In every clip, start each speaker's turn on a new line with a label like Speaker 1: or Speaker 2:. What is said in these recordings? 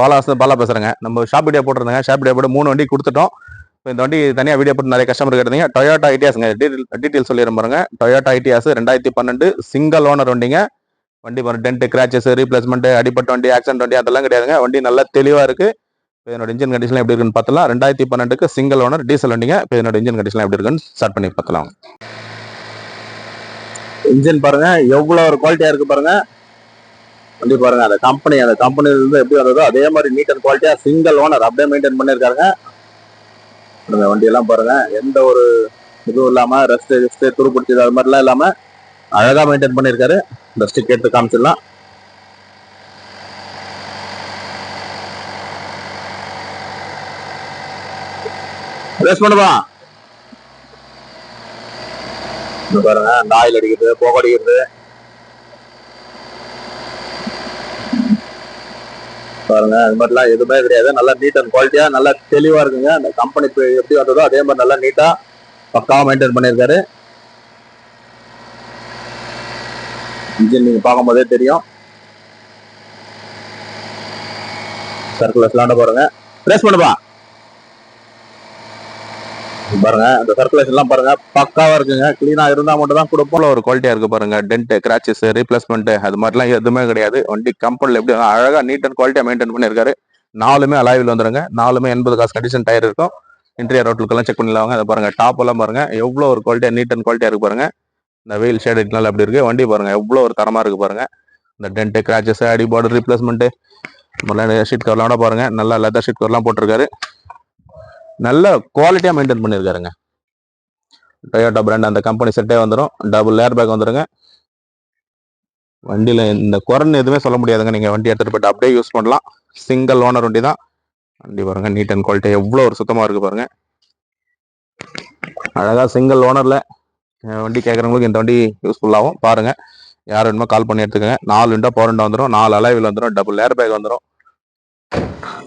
Speaker 1: பாலா பேசுறேங்க. நம்ம shop video போட்டிருந்தாங்க. ஷாப் வீடியோ போட்டு 3 வண்டி கொடுத்துட்டோம். இப்போ இந்த வண்டி தனியாக வீடியோ போட்டு நிறைய கஸ்டமர் கேட்டீங்க. டொயோட்டா ஐடியாஸுங்க. டீட்டெயில் சொல்லிடுறேன் பாருங்க. டொயோட்டா ஐடியாஸ் 2012 சிங்கிள் ஓனர் வண்டிங்க. வண்டி பாருங்க, டென்ட், கிராச்சஸ், ரீப்ளேஸ்மெண்ட், அடிப்பட்ட வண்டி, ஆக்சிடென்ட் வண்டி அதெல்லாம் கிடையாதுங்க. வண்டி நல்லா தெளிவாக இருக்கு. இப்போ என்னோட இன்ஜின் கண்டிஷன் எப்படி இருக்குன்னு பார்த்தலாம். 2012 சிங்கிள் ஓனர் டீசல் வண்டிங்க. இப்போ என்னோட இன்ஜின் கண்டிஷன் எப்படி இருக்குன்னு ஸ்டார்ட் பண்ணி பார்த்தலாம். இன்ஜின் பாருங்க எவ்வளோ ஒரு குவாலிட்டியா இருக்கு பாருங்க. வண்டி பாருங்க, அந்த கம்பெனில இருந்து எப்படி வந்ததோ அதே மாதிரி நீட் அண்ட் குவாலிட்டியா சிங்கிள் ஓனர் அப்படியே மெயின்டைன் பண்ணிருக்காங்க. அந்த வண்டியெல்லாம் பாருங்க, எந்த ஒரு இதுவும் இல்லாம ரெஸ்ட் துருப்பிடிச்சது அது மாதிரிலாம் இல்லாம அழகா மெயின்டைன் பண்ணிருக்காரு. இந்த ஸ்டிக் எடுத்து காமிச்சிடலாம். ரேஸ் பண்ணுவா பாருங்க, இந்த ஆயில் அடிக்கிறது, புகை அடிக்கிறது பாருங்க, அது மாதிரிலாம் எதுவுமே கிடையாது. நல்லா நீட் அண்ட் குவாலிட்டியா நல்லா தெளிவா இருக்குங்க. அந்த கம்பெனி எப்படி வந்ததோ அதே மாதிரி நல்லா நீட்டா பக்காவா மெயின்டைன் பண்ணிருக்காரு. இன்ஜின் நீங்க பார்க்கும் போதே தெரியும். சர்க்குலேஷன் பாருங்க, பிரேஸ் பண்ணுப்பா பாருங்க. அந்த சர்க்குலேஷன் எல்லாம் பாருங்க பக்காவா இருக்குங்க. கிளீனா இருந்தா மட்டும் தான் கொடுப்போம். ஒரு குவாலிட்டியா இருக்கு பாருங்க. டென்ட், கிராச்சஸ், ரீப்ளேஸ்மெண்ட் அது மாதிரிலாம் எதுவுமே கிடையாது. வண்டி கம்பெனில எப்படி அழகா நீட் அண்ட் குவாலிட்டியா மெயின்டைன் பண்ணிருக்காரு. 4மே அலாய்வில் வந்துருங்க. 4மே 80 காசு கண்டிஷன் டயர் இருக்கும். இன்டீரியர் ரோட்லுக்கெல்லாம் செக் பண்ணிடலாம். அதை பாருங்க, டாப் எல்லாம் பாருங்க எவ்வளோ ஒரு குவாலிட்டியா நீட் அண்ட் குவாலிட்டியா இருக்கு பாருங்க. இந்த வெயில் ஷேடிங்னால அப்படி இருக்கு. வண்டி பாருங்க எவ்வளோ ஒரு தரமா இருக்கு பாருங்க. இந்த டென்ட், கிராச்சஸ், அடி பார்டர் ரீப்ளேஸ்மெண்ட், ஷீட் கவர்லாம் பாருங்க. நல்லா லெதர் ஷீட் கவர்லாம் போட்டிருக்காரு. நல்ல குவாலிட்டியா மெயின்டைன் பண்ணிருக்காருங்க. டொயோட்டா பிராண்ட் அந்த கம்பெனி செட்டே வந்துடும். டபுள் ஏர் பேக் வந்துருங்க. வண்டியில இந்த குறைன்னு எதுவுமே சொல்ல முடியாதுங்க. நீங்க வண்டி எடுத்துட்டு போயிட்டு அப்படியே யூஸ் பண்ணலாம். சிங்கிள் ஓனர் வண்டி தான். வண்டி பாருங்க நீட் அண்ட் குவாலிட்டி எவ்வளோ ஒரு சுத்தமா இருக்கு பாருங்க. அழகா சிங்கிள் ஓனர்ல வண்டி கேட்கறவங்களுக்கு இந்த வண்டி யூஸ்ஃபுல்லாகும். பாருங்க, யார் வேணுமோ கால் பண்ணி எடுத்துக்கங்க. 4 விண்டோ பவர் விண்டோ வந்துடும், 4 அலைவில் வந்துடும், டபுள் ஏர் பேக் வந்துடும்.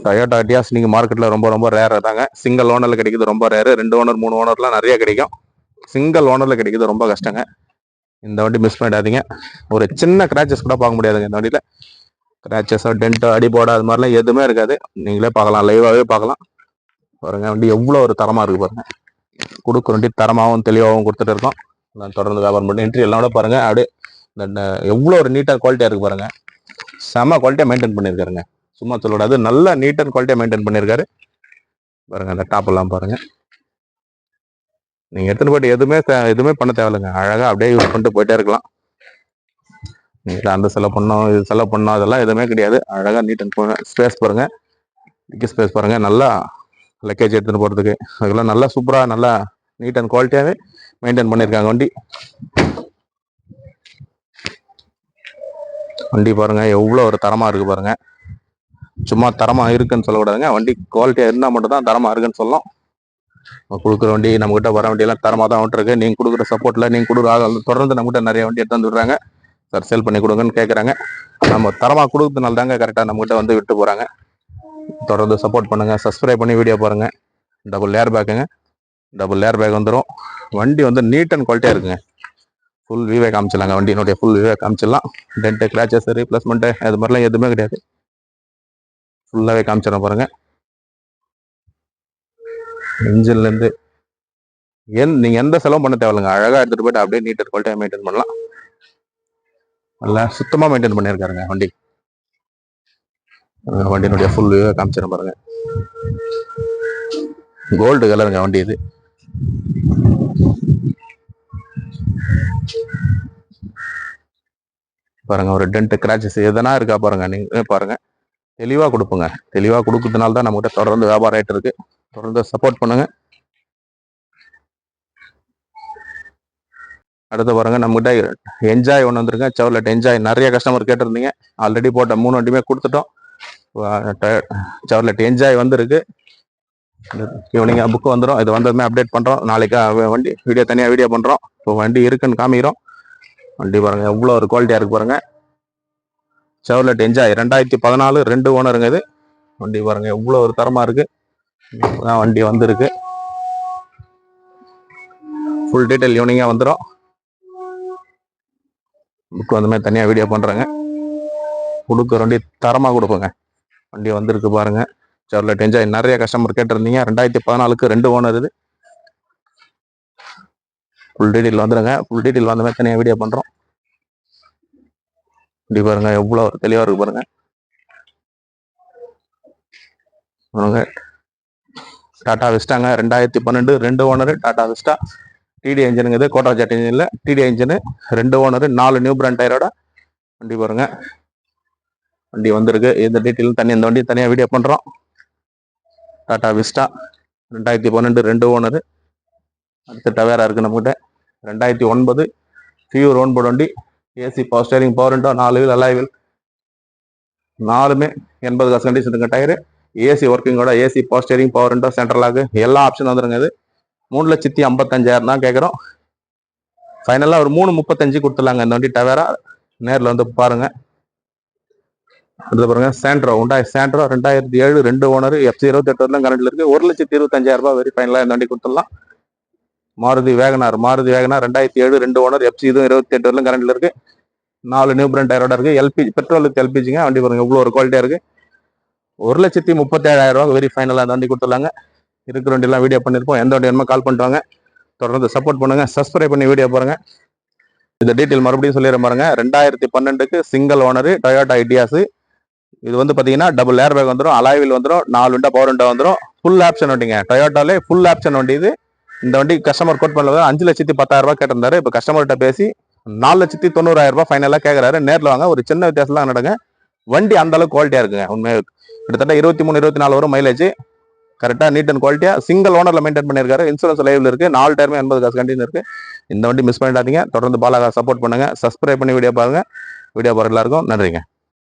Speaker 1: டொயோட்டா ஐடியாஸ் நீங்க மார்க்கெட்ல ரொம்ப ரேரா தாங்க. சிங்கிள் ஓனர்ல கிடைக்குது ரொம்ப ரேரு. 2 ஓனர் 3 ஓனர்லாம் நிறைய கிடைக்கும். சிங்கிள் ஓனர்ல கிடைக்குது ரொம்ப கஷ்டங்க. இந்த வண்டி மிஸ் பண்ணிடாதீங்க. ஒரு சின்ன கிராச்சஸ் கூட பார்க்க முடியாதுங்க இந்த வண்டியில. கிராச்சஸோ டென்ட்டோ அடிபோட அது மாதிரிலாம் எதுவுமே இருக்காது. நீங்களே பார்க்கலாம், லைவாகவே பார்க்கலாம். பாருங்க வண்டி எவ்வளோ ஒரு தரமா இருக்கு பாருங்க. கொடுக்குற வண்டி தரமாகவும் தெளிவாகவும் கொடுத்துட்டு இருக்கோம். நான் தொடர்ந்து வியாபாரம் பண்ணி என்ட்ரி எல்லாம் கூட பாருங்க. அப்படியே எவ்வளோ ஒரு நீட்டாக குவாலிட்டியா இருக்கு பாருங்க. செம குவாலிட்டியா மெயின்டைன் பண்ணியிருக்காருங்க. சும்மா சொல்லக்கூடாது, நல்லா நீட் அண்ட் குவாலிட்டியா மெயின்டைன் பண்ணியிருக்காரு பாருங்க. அந்த டாப் எல்லாம் பாருங்க. நீங்க எடுத்துட்டு போயிட்டு எதுவுமே பண்ண தேவையில்லைங்க. அழகா அப்படியே யூஸ் பண்ணிட்டு போயிட்டே இருக்கலாம். நீங்க அந்த செலவு பண்ணோம் இது செலவு பண்ணோம் அதெல்லாம் எதுவுமே கிடையாது. அழகா நீட் அண்ட் ஸ்பேஸ் பாருங்க. ஸ்பேஸ் பாருங்க, நல்லா லக்கேஜ் எடுத்துட்டு போறதுக்கு அதெல்லாம் நல்லா சூப்பரா நல்லா நீட் அண்ட் குவாலிட்டியாவே மெயின்டைன் பண்ணியிருக்காங்க வண்டி. வண்டி பாருங்க எவ்வளோ ஒரு தரமா இருக்கு பாருங்க. சும்மா தரமா இருக்குன்னு சொல்லக்கூடாதுங்க. வண்டி குவாலிட்டியா இருந்தா மட்டும் தான் தரமா இருக்குன்னு சொல்லலாம். கொடுக்குற வண்டி நம்ம கிட்ட வர வண்டி எல்லாம் தரமா தான் விட்டுருக்கு. நீங்க கொடுக்குற சப்போர்ட்ல நீங்க கொடுக்குற தொடர்ந்து நம்ம கிட்ட நிறைய வண்டி எடுத்து வந்து விடுறாங்க. சார் சேல் பண்ணி கொடுங்கன்னு கேட்குறாங்க. நம்ம தரமா கொடுக்கறதுனால தாங்க கரெக்டாக நம்ம கிட்ட வந்து விட்டு போறாங்க. தொடர்ந்து சப்போர்ட் பண்ணுங்க. சப்ஸ்கிரைப் பண்ணி வீடியோ பாருங்க. டபுள் ஏர் பேக்குங்க. டபுள் ஏர் பேக் வந்துடும். வண்டி வந்து நீட் அண்ட் குவாலிட்டியா இருக்குங்க. ஃபுல் வியூவே காமிச்சிடலாங்க. வண்டியினுடைய ஃபுல் வியூவே காமிச்சிடலாம். டென்ட், கிராச்சஸ், ரீப்ளேஸ்மெண்ட் அது மாதிரிலாம் எதுவுமே கிடையாது. ஃபுல்லாவே காமிச்சிடறோம் பாருங்க. இன்ஜின்ல இருந்து நீங்க எந்த செலவும் பண்ண தேவையில்லைங்க. அழகா எடுத்துட்டு போயிட்டு அப்படியே நீட் அண்ட் குவாலிட்டியா மெயின்டைன் பண்ணலாம். நல்லா சுத்தமா மெயின்டைன் பண்ணியிருக்காருங்க வண்டி. வண்டியினுடைய ஃபுல் வியூவை காமிச்சிடும் பாருங்க. கோல்டு கலருங்க வண்டி இது. பாருங்க, ஒரு டென்ட், கிராச்சஸ் எதனா இருக்கா பாருங்க. நீங்க பாருங்க, தெளிவா கொடுப்போங்க. தெளிவா கொடுக்கறதுனால தான் நம்ம கிட்ட தொடர்ந்து வியாபாரம் ஆயிட்டு இருக்கு. தொடர்ந்து சப்போர்ட் பண்ணுங்க. அடுத்து பாருங்க, நம்ம கிட்ட என்ஜாய் ஒன்று வந்துருங்க. செவர்லெட் என்ஜாய் நிறைய கஸ்டமர் கேட்டிருந்தீங்க. ஆல்ரெடி போட்ட 3 வண்டியுமே கொடுத்துட்டோம். செவர்லெட் என்ஜாய் வந்துருக்கு. ஈவினிங் புக்கு வந்துடும். இது வந்ததுமே அப்டேட் பண்றோம். நாளைக்கு வண்டி தனியாக வீடியோ பண்றோம். இப்போ வண்டி இருக்குன்னு காமிக்கிறோம். வண்டி பாருங்க எவ்வளோ ஒரு குவாலிட்டியா இருக்கு பாருங்க. செவர்லெட் என்ஜாய் 2014 2 ஓனருங்க இது. வண்டி பாருங்க எவ்வளோ ஒரு தரமா இருக்கு. வண்டி வந்துருக்கு. ஃபுல் டீட்டெயில் ஈவினிங்கா வந்துடும். புக் வந்துமே தனியாக வீடியோ பண்றாங்க. கொடுக்குற வண்டி தரமா கொடுப்போங்க. வண்டி வந்திருக்கு பாருங்க. Chevrolet Enjoy நிறைய கஸ்டமர் கேட்டிருந்தீங்க. 2014க்கு 2 ஓனர் இது. ஃபுல் டீடைல் வந்துருங்க. ஃபுல் டீடைல் வந்த மாதிரி தனியாக வீடியோ பண்றோம். வண்டி பாருங்க எவ்வளவு தெளிவா இருக்கு பாருங்க. டாடா விஸ்டாங்க 2012 2 ஓனர் டாடா விஸ்டா. டிடி இன்ஜினுங்க இது, கோட்டா ஜெட் இன்ஜின் இல்லை, டிடி இன்ஜின், 2 ஓனர், 4 நியூ பிராண்ட் டயரோட வண்டி பாருங்க. வண்டி வந்திருக்கு. இந்த டீட்டெயில் இந்த வண்டி தனியாக வீடியோ பண்றோம். Tata Vista 2012 2 owner. அடுத்த டவேரா இருக்கு நம்மகிட்ட. 2009 பியூர் ஓன் போர்டு வண்டி. AC power steering, power window, 4 wheel alloy wheel, 4மே 80 கண்டிஷன் டயரு. ஏசி ஒர்க்கிங்கோட AC power steering, power window, central lock எல்லா ஆப்ஷன் வந்துருங்க. இது 3,55,000 தான் கேட்குறோம். ஃபைனலாக ஒரு 3,35 கொடுத்துடலாங்க இந்த வண்டி டவேரா. நேரில் வந்து பாருங்க. அடுத்து பாருங்க சாண்ட்ரோ, உண்டாய் சாண்ட்ரோ 2007 2 ஓனர், FC 28 வரலாம் கரண்ட்ல இருக்கு. 1,25,000 வெரி ஃபைனலாக இந்த வண்டி கொடுத்துடலாம். மாருதி வேகனார் 2007 2 ஓனர், FC இதுவும் 28 வரலாம் கரண்ட்ல இருக்கு. 4 நியூ பிராண்ட் டயரோட இருக்கு. எல்பிஜி பெட்ரோல் வித் எல்பிஜிங்க. வண்டி பாருங்க இவ்வளோ ஒரு குவாலிட்டியா இருக்கு. 1,37,000 வெரி ஃபைனலாக அந்த வண்டி கொடுத்துடலாங்க. இருக்கிற வண்டியெல்லாம் வீடியோ பண்ணியிருப்போம். எந்த வண்டி வேணுமோ கால் பண்ணிட்டு வாங்க. தொடர்ந்து சப்போர்ட் பண்ணுங்க. சப்ஸ்கிரைப் பண்ணி வீடியோ பாருங்க. இந்த டீட்டெயில் மறுபடியும் சொல்லிடுறேன் பாருங்க. 2012க்கு சிங்கிள் ஓனர் டொயோட்டா ஐடியாஸ். இது வந்து பாத்தீங்கன்னா டபுள் ஏர் பேக் வந்துடும், அலாய்வில் வந்துடும், 4 விண்டோ பவர் விண்டோ வந்துடும். ஃபுல் ஆப்ஷன் வண்டிங்க. டொயோட்டாலே ஃபுல் ஆப்ஷன் வண்டி இது. இந்த வண்டி கஸ்டமர் கோட் பண்ணல 5,10,000 கேட்டிருந்தாரு. இப்போ கஸ்டமர்கிட்ட பேசி 4,90,000 ஃபைனலாக கேட்கறாரு. நேரில் வாங்க. ஒரு சின்ன வித்தியாசம் நடங்க. வண்டி அந்த அளவுக்கு குவாலிட்டியா இருக்குங்க. உண்மையாக கிட்டத்தட்ட 23-24 வரும் மைலேஜ். கரெக்டாக நீட் அண்ட் குவாலிட்டியா சிங்கிள் ஓனர்ல மெயின்டைன் பண்ணியிருக்காரு. இன்சூரன்ஸ் லைவ்ல இருக்கு. 4 டயருமே 80 கண்டிஷன் இருக்கு. இந்த வண்டி மிஸ் பண்ணிடாதீங்க. தொடர்ந்து பாலாக சப்போர்ட் பண்ணுங்க. சப்ஸ்கிரைப் பண்ணி வீடியோ பாருங்க. வீடியோ பாருங்க எல்லாருக்கும் நன்றிங்க.